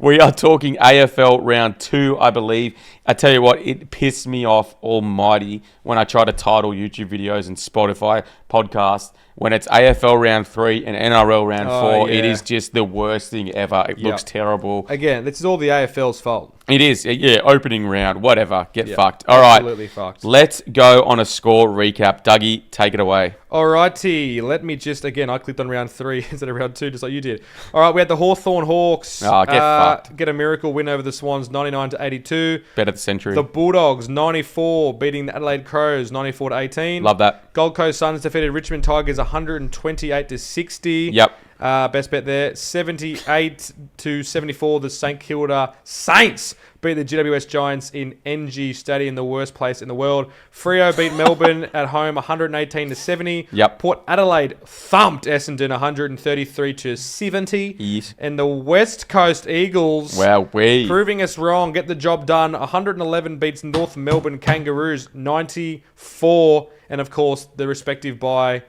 We are talking AFL Round 2, I believe. I tell you what, it pissed me off almighty when I try to title YouTube videos and Spotify podcasts. When it's AFL Round 3 and NRL Round 4, yeah. It is just the worst thing ever. It looks terrible. Again, this is all the AFL's fault. It is. Yeah, opening round, whatever. Get fucked. All right. Absolutely fucked. Let's go on a score recap. Dougie, take it away. Alrighty, let me just, again, I clicked on round 3 instead of round 2, just like you did. All right, we had the Hawthorn Hawks. Oh, get fucked. Get a miracle win over the Swans, 99-82. Bet of the century. The Bulldogs, 94, beating the Adelaide Crows, 94-18. Love that. Gold Coast Suns defeated Richmond Tigers, 128-60. Yep. Best bet there. 78-74, the St Kilda Saints beat the GWS Giants in NG Stadium, the worst place in the world. Freo beat Melbourne at home 118-70. Yep. Port Adelaide thumped Essendon 133-70. Yes. And the West Coast Eagles, proving us wrong, get the job done. 111 beats North Melbourne Kangaroos 94. And of course, the respective bye,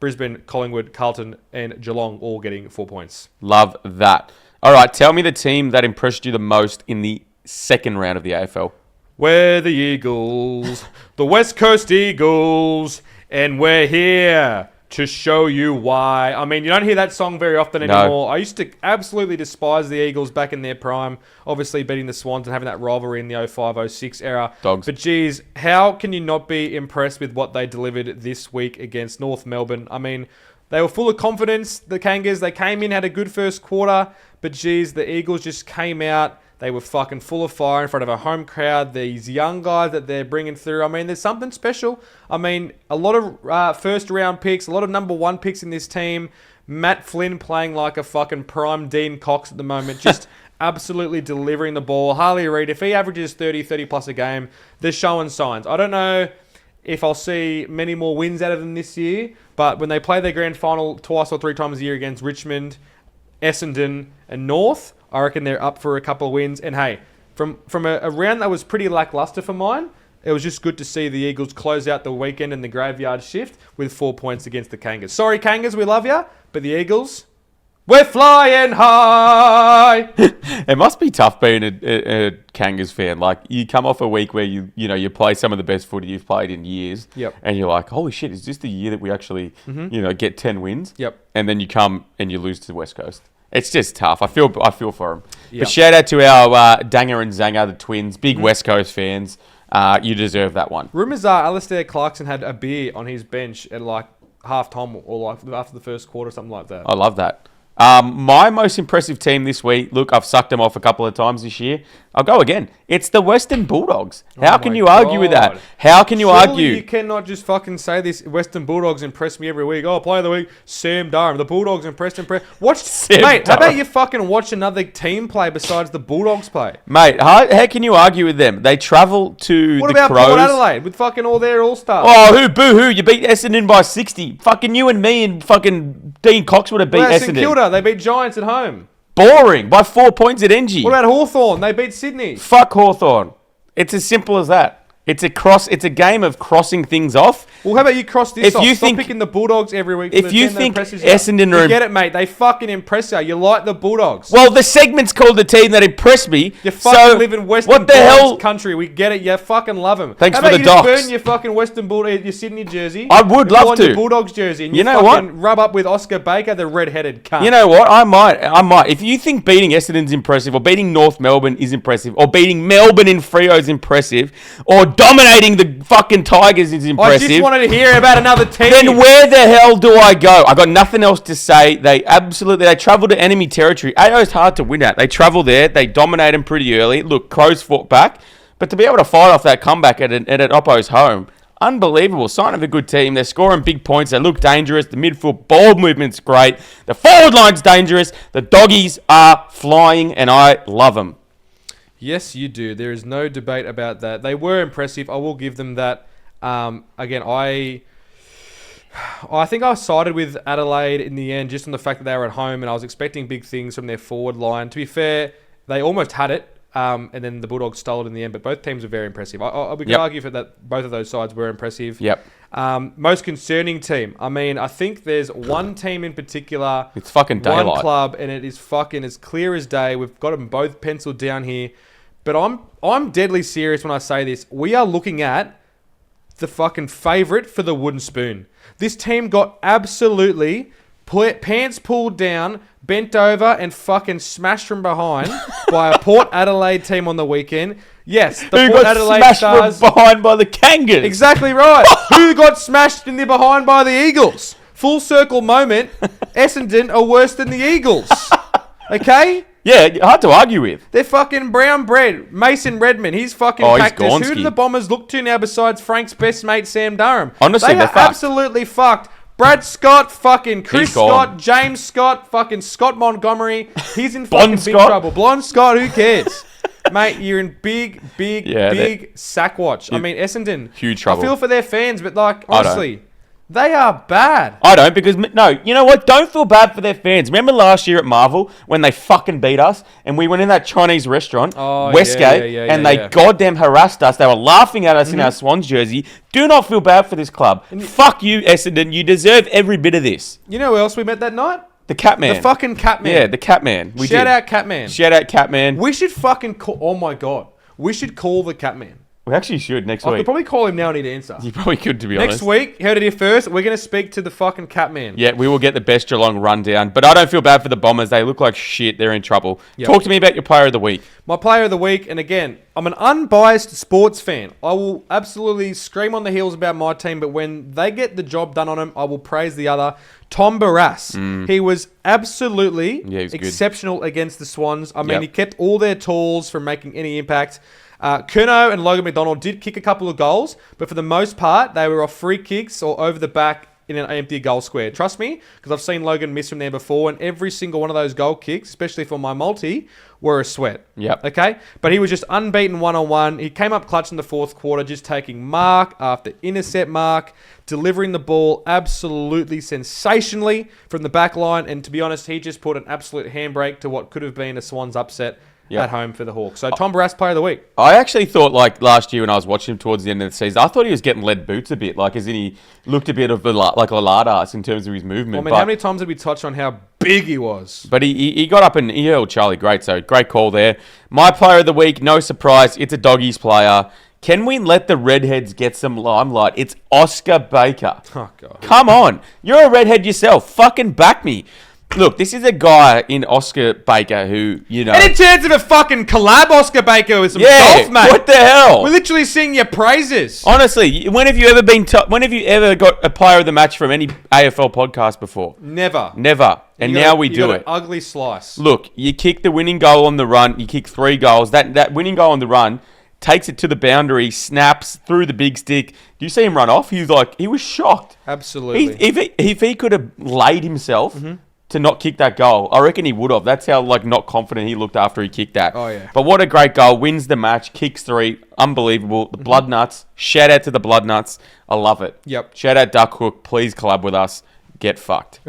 Brisbane, Collingwood, Carlton, and Geelong all getting 4 points. Love that. All right, tell me the team that impressed you the most in the second round of the AFL. We're the Eagles, the West Coast Eagles, and we're here to show you why. I mean, you don't hear that song very often anymore. I used to absolutely despise the Eagles back in their prime, obviously beating the Swans and having that rivalry in the 05-06 era. Dogs. But geez, how can you not be impressed with what they delivered this week against North Melbourne? I mean, they were full of confidence, the Kangas. They came in, had a good first quarter, but geez, the Eagles just came out. They were fucking full of fire in front of a home crowd. These young guys that they're bringing through. I mean, there's something special. I mean, a lot of first-round picks, a lot of number one picks in this team. Matt Flynn playing like a fucking prime Dean Cox at the moment. Just absolutely delivering the ball. Harley Reid, if he averages 30 plus a game, they're showing signs. I don't know if I'll see many more wins out of them this year, but when they play their grand final twice or three times a year against Richmond, Essendon, and North, I reckon they're up for a couple of wins. And hey, from a round that was pretty lackluster for mine, it was just good to see the Eagles close out the weekend in the graveyard shift with 4 points against the Kangas. Sorry, Kangas, we love you, but the Eagles, we're flying high. It must be tough being a Kangas fan. Like, you come off a week where you play some of the best footy you've played in years. Yep. And you're like, holy shit, is this the year that we actually, get 10 wins? Yep. And then you come and you lose to the West Coast. It's just tough. I feel for them. Yep. But shout out to our Danger and Zanger, the twins, big West Coast fans. You deserve that one. Rumours are Alistair Clarkson had a beer on his bench at like half time or like after the first quarter, something like that. I love that. My most impressive team this week, look, I've sucked them off a couple of times this year. I'll go again. It's the Western Bulldogs. How can you argue with that? How can you argue? You cannot just fucking say this. Western Bulldogs impress me every week. Oh, player of the week, Sam Durham. The Bulldogs impressed. Watch, mate. How about you fucking watch another team play besides the Bulldogs play? Mate, how can you argue with them? They travel to what the about Crows. Port Adelaide with fucking all their all-stars? Oh, boo-hoo. You beat Essendon by 60. Fucking you and me and fucking Dean Cox would have beat Essendon. St Kilda, they beat Giants at home. Boring. By 4 points at NG. What about Hawthorn? They beat Sydney. Fuck Hawthorn. It's as simple as that. It's a game of crossing things off. Well, how about you cross this if off? You Stop think, picking the Bulldogs every week. If you think Essendon are... You get it, mate. They fucking impress you. You like the Bulldogs. Well, the segment's called the team that impressed me. You fucking live in Western Bulldogs country. We get it. You fucking love them. Thanks how for the docs. docs. Burn your fucking Western Bulldogs, your Sydney jersey. I would love to. Your Bulldogs jersey. And you know what? Rub up with Oscar Baker, the red-headed cunt. You know what? I might. If you think beating Essendon's impressive, or beating North Melbourne is impressive, or beating Melbourne in Freo is impressive, or dominating the fucking Tigers is impressive. I just wanted to hear about another team. Then where the hell do I go? I got nothing else to say. They travel to enemy territory. AO's hard to win at. They travel there. They dominate them pretty early. Look, Crows fought back, but to be able to fight off that comeback at an Oppo's home, unbelievable. Sign of a good team. They're scoring big points. They look dangerous. The midfield ball movement's great. The forward line's dangerous. The doggies are flying, and I love them. Yes, you do. There is no debate about that. They were impressive. I will give them that. Again, I think I sided with Adelaide in the end just on the fact that they were at home and I was expecting big things from their forward line. To be fair, they almost had it, and then the Bulldogs stole it in the end. But both teams were very impressive. We could argue for that both of those sides were impressive. Yep. Most concerning team. I mean, I think there's one team in particular. It's fucking daylight. One club, and it is fucking as clear as day. We've got them both penciled down here. But I'm deadly serious when I say this. We are looking at the fucking favourite for the wooden spoon. This team got absolutely pants pulled down, bent over, and fucking smashed from behind by a Port Adelaide team on the weekend. Yes, the Who Port got Adelaide smashed Stars. from behind by the Kangas? Exactly right. Who got smashed in the behind by the Eagles? Full circle moment. Essendon are worse than the Eagles. Okay? Yeah, hard to argue with. They're fucking brown bread. Mason Redmond, he's fucking He's cactus. Who Gonski. do the Bombers look to now besides Frank's best mate, Sam Durham? Honestly, they they're are fucked. absolutely fucked. Brad Scott, fucking Chris He's gone. Scott, James Scott, fucking Scott Montgomery. He's in Blonde fucking big Scott. trouble. Blonde Scott, who cares? Mate, you're in big sack watch. I mean, Essendon. Huge trouble. I feel for their fans, but like, I don't. honestly, they are bad. I don't, because, no, you know what? Don't feel bad for their fans. Remember last year at Marvel when they fucking beat us and we went in that Chinese restaurant, Westgate, and they goddamn harassed us. They were laughing at us in our Swans jersey. Do not feel bad for this club. Fuck you, Essendon. You deserve every bit of this. You know who else we met that night? The Catman. The fucking Catman. Yeah, the Catman. Shout out Catman. Shout out Catman. We should fucking call... Oh, my God. We should call the Catman. We actually should next I week. could probably call him now and he'd answer. You probably could, to be honest. Next week, heard it here first, we're going to speak to the fucking Catman. Yeah, we will get the best Geelong rundown. But I don't feel bad for the Bombers. They look like shit. They're in trouble. Yep. Talk to me about your player of the week. My player of the week, and again, I'm an unbiased sports fan. I will absolutely scream on the heels about my team, but when they get the job done on him, I will praise the other. Tom Barrass. He was absolutely exceptional against the Swans. I mean, he kept all their tools from making any impact. Curnow and Logan McDonald did kick a couple of goals, but for the most part, they were off free kicks or over the back in an empty goal square. Trust me, because I've seen Logan miss from there before, and every single one of those goal kicks, especially for my multi, were a sweat. Yep. Okay? But he was just unbeaten one-on-one. He came up clutch in the fourth quarter, just taking mark after intercept mark, delivering the ball absolutely sensationally from the back line, and to be honest, he just put an absolute handbrake to what could have been a Swans upset at home for the Hawks. So Tom Barrass, player of the week. I actually thought, like, last year when I was watching him towards the end of the season, I thought he was getting lead boots a bit. Like, as in he looked a bit of like a lard ass in terms of his movement. I mean, how many times did we touch on how big he was? But he got up and he held Charlie great, so great call there. My player of the week, no surprise, it's a Doggies player. Can we let the redheads get some limelight? It's Oscar Baker. Oh, God. Come on. You're a redhead yourself. Fucking back me. Look, this is a guy in Oscar Baker who, you know... And in terms of a fucking collab, Oscar Baker with some golf, mate. What the hell? We're literally singing your praises. Honestly, when have you ever got a player of the match from any AFL podcast before? Never. And now we do it. An ugly slice. Look, you kick the winning goal on the run. You kick 3 goals. That winning goal on the run takes it to the boundary, snaps through the big stick. Do you see him run off? He was shocked. Absolutely. If he could have laid himself... to not kick that goal, I reckon he would have. That's how not confident he looked after he kicked that. Oh, yeah. But what a great goal. Wins the match, kicks 3. Unbelievable. The Blood Nuts. Shout out to the Blood Nuts. I love it. Yep. Shout out Duck Hook. Please collab with us. Get fucked.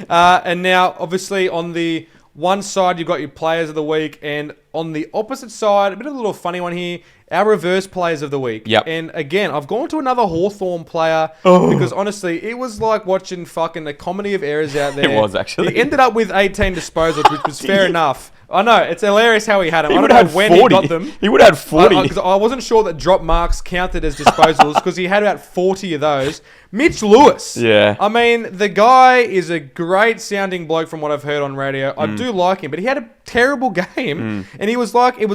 And now, obviously, on the one side, you've got your players of the week, and on the opposite side, a bit of a little funny one here, our reverse players of the week. Yep. And again, I've gone to another Hawthorn player because honestly, it was like watching fucking a comedy of errors out there. It was, actually. He ended up with 18 disposals, which was fair enough. I know, it's hilarious how he had them. He I would don't have know when 40. he got them. He would have had 40. Because I wasn't sure that drop marks counted as disposals because he had about 40 of those. Mitch Lewis. Yeah. I mean, the guy is a great sounding bloke from what I've heard on radio. I do like him, but he had a terrible game. And he was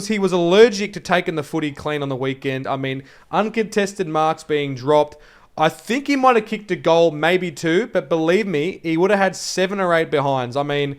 he was allergic to taking the footy clean on the weekend. I mean, uncontested marks being dropped. I think he might have kicked a goal, maybe 2, but believe me, he would have had 7 or 8 behinds. I mean,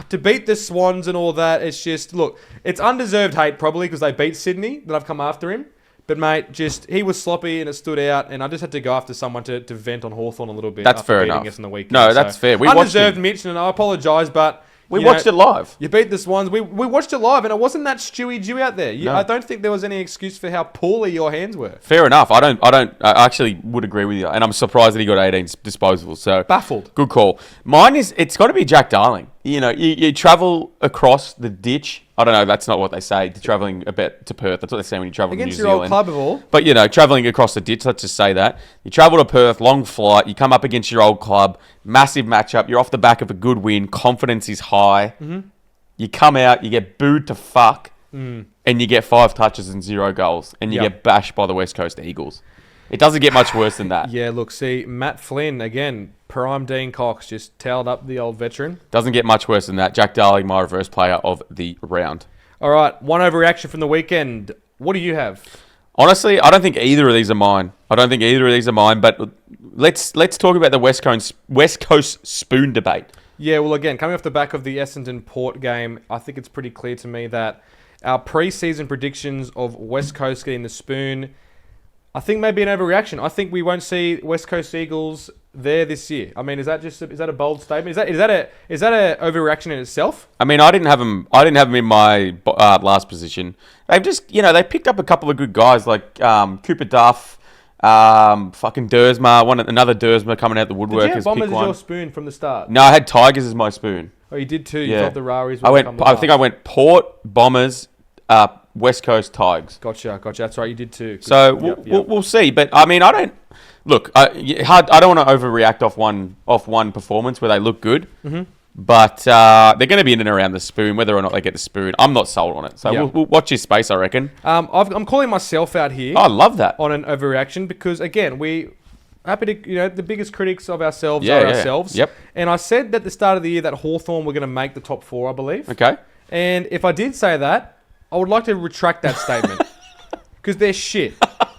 to beat the Swans and all that, it's just, look, it's undeserved hate probably because they beat Sydney that I've come after him. But, mate, he was sloppy and it stood out, and I just had to go after someone to vent on Hawthorn a little bit. That's after fair beating enough. us in the weekend. No, that's fair. We undeserved, watched him. Mitch, and I apologise, but... We watched it live. You beat the Swans. We watched it live, and it wasn't that Stewie Jew out there. No. I don't think there was any excuse for how poorly your hands were. Fair enough. I actually would agree with you, and I'm surprised that he got 18 disposals. So Baffled. Good call. Mine it's got to be Jack Darling. You know, you travel across the ditch. I don't know. That's not what they say. Traveling a bit to Perth. That's what they say when you travel Against to New your Zealand. old club of all. But, travelling across the ditch, let's just say that. You travel to Perth, long flight, you come up against your old club, massive matchup, you're off the back of a good win, confidence is high. Mm-hmm. You come out, you get booed to fuck, and you get 5 touches and 0 goals, and you get bashed by the West Coast Eagles. It doesn't get much worse than that. Yeah, look, see, Matt Flynn, again, prime Dean Cox, just towed up the old veteran. Doesn't get much worse than that. Jack Darling, my reverse player of the round. All right, one overreaction from the weekend. What do you have? Honestly, I don't think either of these are mine. But let's talk about the West Coast spoon debate. Yeah, well, again, coming off the back of the Essendon Port game, I think it's pretty clear to me that our pre-season predictions of West Coast getting the spoon, I think maybe an overreaction. I think we won't see West Coast Eagles there this year. I mean, is that a bold statement? Is that a overreaction in itself? I mean, I didn't have them in my last position. They've just they picked up a couple of good guys like Cooper Duff, fucking Dersma, another Dersma coming out the woodwork. Did you have Bombers as your spoon from the start? No, I had Tigers as my spoon. Oh, you did too. You thought the Raris. I think I went Port, Bombers, West Coast Tigers. Gotcha. That's right. You did too. So we'll see. But I mean, I don't look. I don't want to overreact off one performance where they look good. Mm-hmm. But they're going to be in and around the spoon, whether or not they get the spoon. I'm not sold on it. So we'll watch your space, I reckon. I'm calling myself out here. Oh, I love that. On an overreaction because again we. Happy to, the biggest critics of ourselves are ourselves. Yep. And I said at the start of the year that Hawthorn were going to make the top 4, I believe. Okay. And if I did say that, I would like to retract that statement. Because they're shit.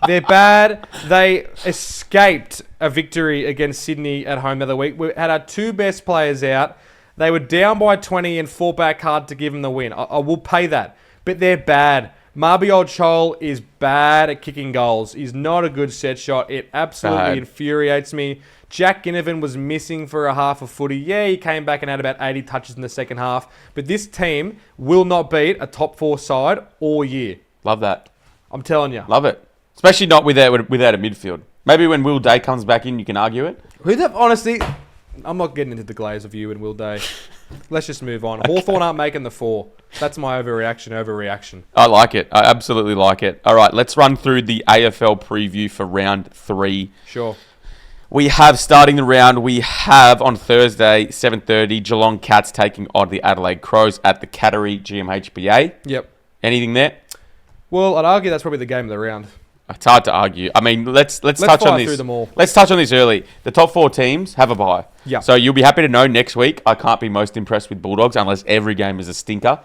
They're bad. They escaped a victory against Sydney at home the other week. We had our 2 best players out. They were down by 20 and fought back hard to give them the win. I will pay that. But they're bad. Marby Chol is bad at kicking goals. He's not a good set shot. It absolutely infuriates me. Jack Ginnivan was missing for a half of footy. Yeah, he came back and had about 80 touches in the second half. But this team will not beat a top 4 side all year. Love that. I'm telling you. Love it. Especially not without a midfield. Maybe when Will Day comes back in, you can argue it. Honestly, I'm not getting into the glaze of you and Will Day. Let's just move on. Okay. Hawthorn aren't making the 4. That's my overreaction. I like it. I absolutely like it. All right, let's run through the AFL preview for round 3. Sure. We have, starting the round, on Thursday, 7:30, Geelong Cats taking on the Adelaide Crows at the Cattery GMHBA. Yep. Anything there? Well, I'd argue that's probably the game of the round. It's hard to argue. I mean, let's touch on this. Through them all. Let's touch on this early. The top 4 teams have a bye. Yeah. So you'll be happy to know next week I can't be most impressed with Bulldogs unless every game is a stinker,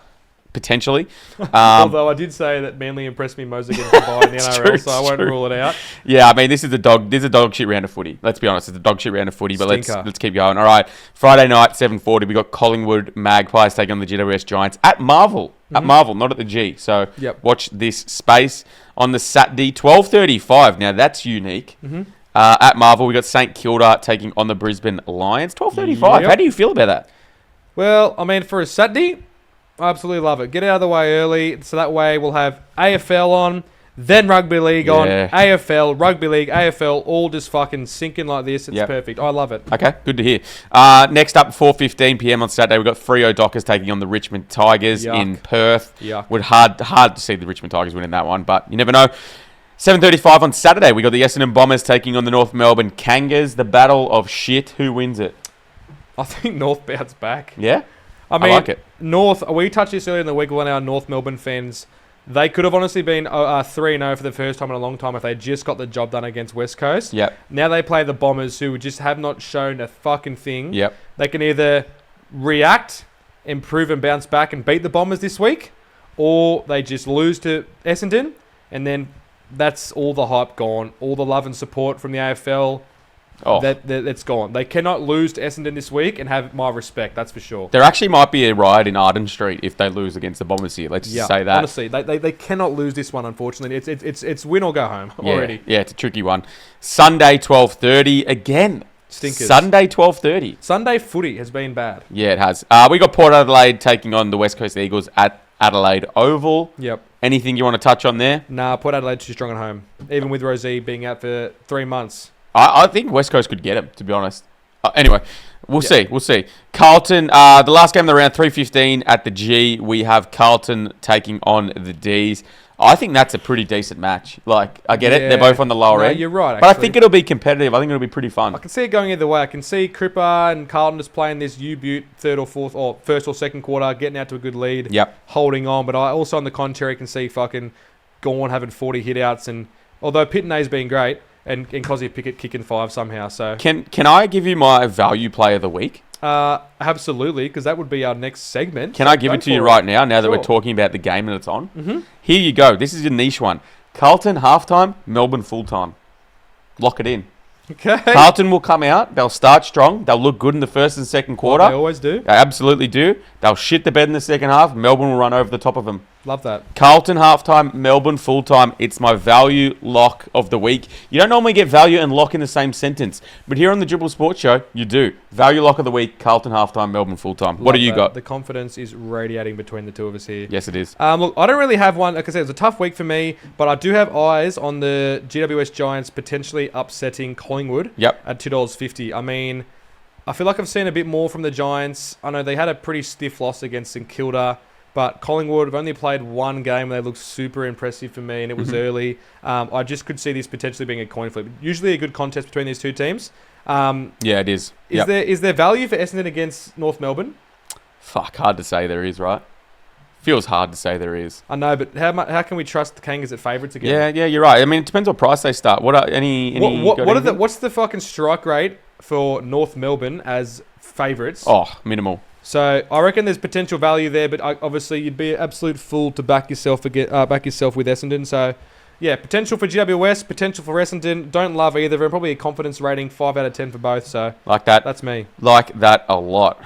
potentially. Although I did say that Manly impressed me most against the bye in the NRL, so I won't rule it out. Yeah, I mean, this is a dog shit round of footy. Let's be honest, it's a dog shit round of footy. But let's keep going. All right, Friday night, 7:40. We got Collingwood Magpies taking on the GWS Giants at Marvel. Mm-hmm. At Marvel, not at the G. So watch this space. On the Saturday, 12:35. Now that's unique. Mm-hmm. At Marvel, we got St Kilda taking on the Brisbane Lions. 12:35. How do you feel about that? Well, I mean, for a Saturday, I absolutely love it. Get it out of the way early, so that way we'll have AFL on, then Rugby League on, AFL, Rugby League, AFL, all just fucking sinking like this. It's perfect. I love it. Okay, good to hear. Next up, 4:15 p.m. on Saturday, we've got Freo Dockers taking on the Richmond Tigers in Perth. Would hard to see the Richmond Tigers winning that one, but you never know. 7:35 on Saturday, we got the Essendon Bombers taking on the North Melbourne Kangas. The battle of shit. Who wins it? I think North bounce back. Yeah? I mean, like it. North, we touched this earlier in the week when our North Melbourne fans, they could have honestly been 3-0 for the first time in a long time if they just got the job done against West Coast. Yep. Now they play the Bombers, who just have not shown a fucking thing. Yep. They can either react, improve and bounce back and beat the Bombers this week, or they just lose to Essendon, and then that's all the hype gone, all the love and support from the AFL. That's gone. They cannot lose to Essendon this week and have my respect, that's for sure. There actually might be a riot in Arden Street if they lose against the Bombers here. Let's just say that. Honestly, they cannot lose this one, unfortunately. It's win or go home already. Yeah, it's a tricky one. Sunday, 12:30. Again, stinkers. Sunday, 12:30. Sunday footy has been bad. Yeah, it has. We got Port Adelaide taking on the West Coast Eagles at Adelaide Oval. Yep. Anything you want to touch on there? Nah, Port Adelaide too strong at home. Even with Rosie being out for 3 months. I think West Coast could get him, to be honest. Anyway, We'll see. We'll see. Carlton, the last game of the round, 3:15 at the G. We have Carlton taking on the Ds. I think that's a pretty decent match. Like, I get it. They're both on the lower end. You're right, But I think it'll be competitive. I think it'll be pretty fun. I can see it going either way. I can see Cripper and Carlton just playing this U-Butte third or fourth or first or second quarter, getting out to a good lead, holding on. But I also, on the contrary, can see fucking Gawn having 40 hit-outs. And although Pitney's been great, and Cosy Pickett kicking 5 somehow. So Can I give you my value play of the week? Absolutely, because that would be our next segment. Can I give it to you right now that we're talking about the game and it's on? Mm-hmm. Here you go. This is your niche one. Carlton halftime, Melbourne full-time. Lock it in. Okay. Carlton will come out. They'll start strong. They'll look good in the first and second quarter. They always do. They absolutely do. They'll shit the bed in the second half. Melbourne will run over the top of them. Love that. Carlton halftime, Melbourne full-time. It's my value lock of the week. You don't normally get value and lock in the same sentence. But here on the Dribble Sports Show, you do. Value lock of the week, Carlton halftime, Melbourne full-time. What do you got? The confidence is radiating between the two of us here. Yes, it is. Look, I don't really have one. Like I said, it was a tough week for me, but I do have eyes on the GWS Giants potentially upsetting Collingwood at $2.50. I mean, I feel like I've seen a bit more from the Giants. I know they had a pretty stiff loss against St Kilda, but Collingwood have only played one game and they looked super impressive for me, and it was early. I just could see this potentially being a coin flip. Usually a good contest between these two teams. Yeah, it is. Is there value for Essendon against North Melbourne? Fuck, hard to say there is, right? Feels hard to say there is. I know, but how can we trust the Kangas at favourites again? Yeah, you're right. I mean, it depends what price they start. What's the fucking strike rate for North Melbourne as favourites? Oh, minimal. So I reckon there's potential value there, but obviously you'd be an absolute fool to back yourself with Essendon. So yeah, potential for GWS, potential for Essendon. Don't love either of them. Probably a confidence rating 5 out of 10 for both. So like that. That's me. Like that a lot.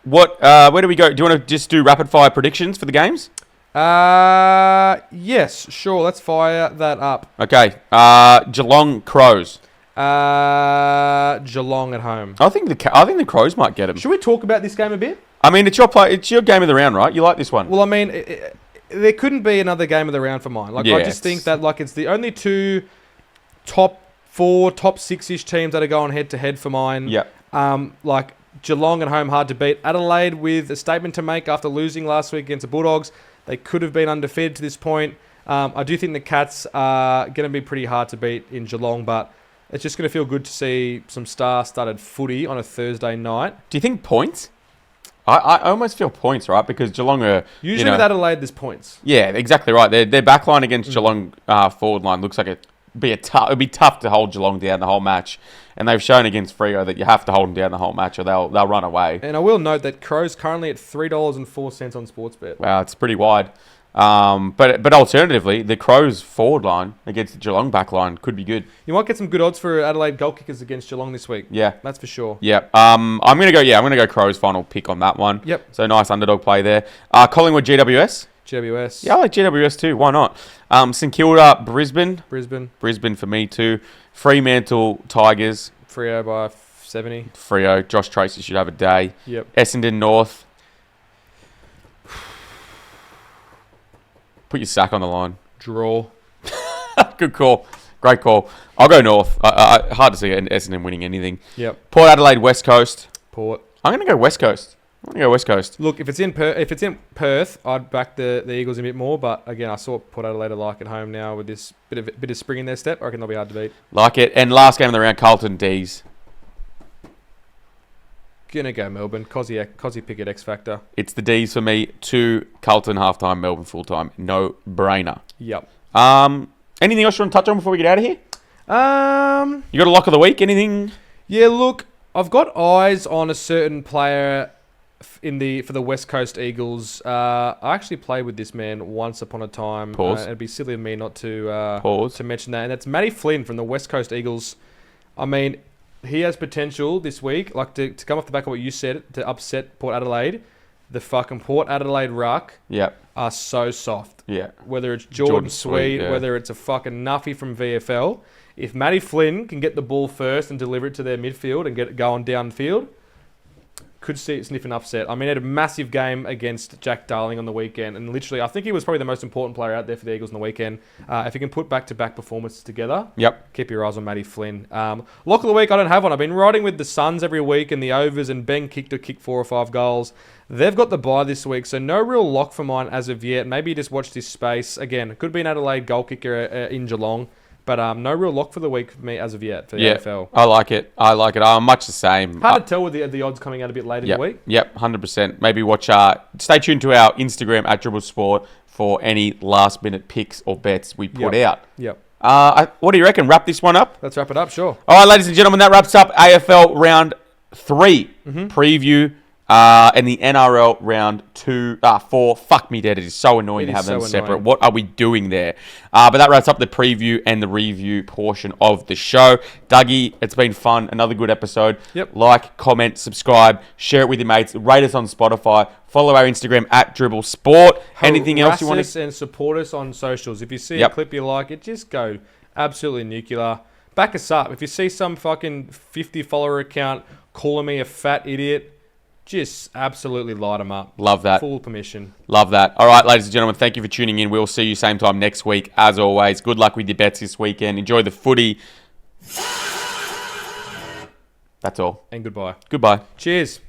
Where do we go? Do you want to just do rapid fire predictions for the games? Yes, sure. Let's fire that up. Okay. Geelong Crows. Geelong at home. I think the Crows might get them. Should we talk about this game a bit? I mean, it's your game of the round, right? You like this one? Well, I mean, there couldn't be another game of the round for mine. I just think that it's the only two top 4, top 6-ish teams that are going head to head for mine. Yeah. Geelong at home, hard to beat. Adelaide with a statement to make after losing last week against the Bulldogs. They could have been undefeated to this point. I do think the Cats are going to be pretty hard to beat in Geelong, but it's just going to feel good to see some star-studded footy on a Thursday night. Do you think points? I almost feel points, right? Because Geelong are... Usually with Adelaide, there's points. Yeah, exactly right. Their back line against Geelong forward line looks like it'd be tough to hold Geelong down the whole match. And they've shown against Freo that you have to hold them down the whole match or they'll run away. And I will note that Crows currently at $3.04 on Sportsbet. Wow, it's pretty wide. But alternatively, the Crows forward line against the Geelong back line could be good. You might get some good odds for Adelaide goal kickers against Geelong this week. Yeah. That's for sure. Yeah. I'm gonna go Crows final pick on that one. Yep. So nice underdog play there. Collingwood GWS. GWS. Yeah, I like GWS too. Why not? St Kilda Brisbane. Brisbane for me too. Fremantle Tigers. Freo by 70. Freo. Josh Tracy should have a day. Yep. Essendon North. Put your sack on the line. Draw. Good call. Great call. I'll go North. Hard to see Essendon winning anything. Yep. Port Adelaide West Coast. Port. I'm going to go West Coast. Look, if it's in Perth, I'd back the Eagles a bit more. But again, I saw Port Adelaide at home now with this bit of spring in their step. I reckon they'll be hard to beat. Like it. And last game of the round, Carlton D's. Gonna go Melbourne. Cosy Pickett X Factor. It's the D's for me. 2 Carlton halftime, Melbourne full time. No brainer. Yep. Anything else you want to touch on before we get out of here? You got a lock of the week? Anything? Yeah. Look, I've got eyes on a certain player for the West Coast Eagles. I actually played with this man once upon a time. Pause. It'd be silly of me not to Pause. to mention that. And that's Matty Flynn from the West Coast Eagles. I mean, he has potential this week, to come off the back of what you said, to upset Port Adelaide. The fucking Port Adelaide ruck are so soft. Yeah. Whether it's Jordan Sweet, whether it's a fucking nuffy from VFL. If Matty Flynn can get the ball first and deliver it to their midfield and get it going downfield, could see it sniff an upset. I mean, he had a massive game against Jack Darling on the weekend, and literally, I think he was probably the most important player out there for the Eagles on the weekend. If he can put back-to-back performances together, keep your eyes on Matty Flynn. Lock of the week, I don't have one. I've been riding with the Suns every week and the overs, and Ben kicked 4 or 5 goals. They've got the bye this week, so no real lock for mine as of yet. Maybe you just watch this space. Again, it could be an Adelaide goal kicker in Geelong. But no real lock for the week for me as of yet for the AFL. I like it. I'm much the same. Hard to tell with the odds coming out a bit late in the week. Yep, 100%. Maybe watch. Stay tuned to our Instagram at Dribble Sport for any last minute picks or bets we put out. Yep. What do you reckon? Wrap this one up? Let's wrap it up, sure. All right, ladies and gentlemen, that wraps up AFL Round 3 preview. And the NRL round 4. Fuck me dead. It is so annoying to have them separate. What are we doing there? But that wraps up the preview and the review portion of the show. Dougie, it's been fun. Another good episode. Yep. Like, comment, subscribe, share it with your mates. Rate us on Spotify. Follow our Instagram at Dribble Sport. Anything else you want to... and support us on socials. If you see a clip you like, it just go absolutely nuclear. Back us up. If you see some fucking 50 follower account calling me a fat idiot... Just absolutely light them up. Love that. Full permission. Love that. All right, ladies and gentlemen, thank you for tuning in. We'll see you same time next week. As always, good luck with your bets this weekend. Enjoy the footy. That's all. And goodbye. Goodbye. Cheers.